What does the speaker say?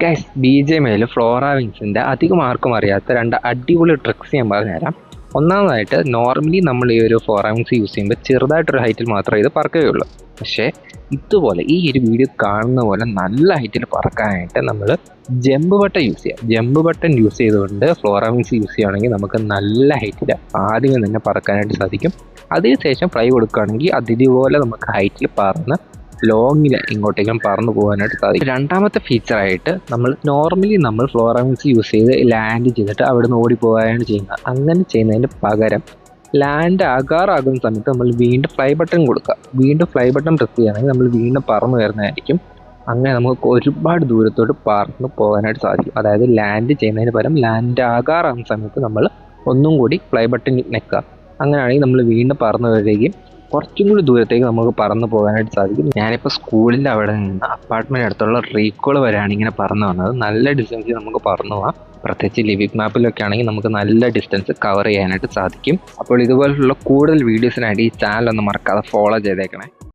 Guys BGMAയിൽ Flora വിങ്സിൻ്റെ അധികം ആർക്കും അറിയാത്ത രണ്ട് അടിപൊളി ട്രിക്സ് ഞാൻ പറഞ്ഞുതരാം. ഒന്നാമതായിട്ട് നോർമലി നമ്മൾ ഈ ഒരു ഫ്ലോറ വിങ്സ് യൂസ് ചെയ്യുമ്പോൾ ചെറുതായിട്ടൊരു ഹൈറ്റിൽ മാത്രമേ ഇത് പറക്കുകയുള്ളൂ. പക്ഷേ ഇതുപോലെ ഈ ഒരു വീഡിയോ കാണുന്ന പോലെ നല്ല ഹൈറ്റിൽ പറക്കാനായിട്ട് നമ്മൾ ജമ്പ് ബട്ടൺ യൂസ് ചെയ്യുക. ജമ്പ് ബട്ടൺ യൂസ് ചെയ്തുകൊണ്ട് ഫ്ലോറ വിങ്സ് യൂസ് ചെയ്യുകയാണെങ്കിൽ നമുക്ക് നല്ല ഹൈറ്റിൽ ആദ്യമേ തന്നെ പറക്കാനായിട്ട് സാധിക്കും. അതിനുശേഷം ഫ്ലൈ കൊടുക്കുകയാണെങ്കിൽ അതിതുപോലെ നമുക്ക് ഹൈറ്റിൽ പറന്ന് ലോങ്ങിൽ ഇങ്ങോട്ടേക്കും പറന്നു പോകാനായിട്ട് സാധിക്കും. രണ്ടാമത്തെ ഫീച്ചറായിട്ട് നമ്മൾ ഫ്ലോറ വിങ്സ് യൂസ് ചെയ്ത് ലാൻഡ് ചെയ്തിട്ട് അവിടെ നിന്ന് ഓടിപ്പോകാനാണ് ചെയ്യുന്നത്. അങ്ങനെ ചെയ്യുന്നതിന് പകരം ലാൻഡ് ആകാറാകുന്ന സമയത്ത് നമ്മൾ വീണ്ടും ഫ്ലൈ ബട്ടൺ കൊടുക്കുക. വീണ്ടും ഫ്ലൈ ബട്ടൺ പ്രസ് ചെയ്യുകയാണെങ്കിൽ നമ്മൾ വീണ്ടും പറന്നു വരുന്നതായിരിക്കും. അങ്ങനെ നമുക്ക് ഒരുപാട് ദൂരത്തോട്ട് പറന്ന് പോകാനായിട്ട് സാധിക്കും. അതായത് ലാൻഡ് ചെയ്യുന്നതിന് പകരം ലാൻഡ് ആകാറാകുന്ന സമയത്ത് നമ്മൾ ഒന്നും കൂടി ഫ്ലൈ ബട്ടൺ ഞെക്കുക. അങ്ങനെയാണെങ്കിൽ നമ്മൾ വീണ്ടും പറന്നു വരികയും കുറച്ചും കൂടി ദൂരത്തേക്ക് നമുക്ക് പറന്നു പോകാനായിട്ട് സാധിക്കും. ഞാനിപ്പോൾ സ്കൂളിൻ്റെ അവിടെ നിന്ന് അപ്പാർട്ട്മെൻറ്റ് അടുത്തുള്ള റീകോൾ വരെയാണ് ഇങ്ങനെ പറന്നു വന്നത്. നല്ല ഡിസ്റ്റൻസ് നമുക്ക് പറന്നു പോകാം. പ്രത്യേകിച്ച് ലിവിക് മാപ്പിലൊക്കെ ആണെങ്കിൽ നമുക്ക് നല്ല ഡിസ്റ്റൻസ് കവർ ചെയ്യാനായിട്ട് സാധിക്കും. അപ്പോൾ ഇതുപോലുള്ള കൂടുതൽ വീഡിയോസിനായിട്ട് ഈ ചാനൽ ഒന്ന് മറക്കാതെ ഫോളോ ചെയ്തേക്കണേ.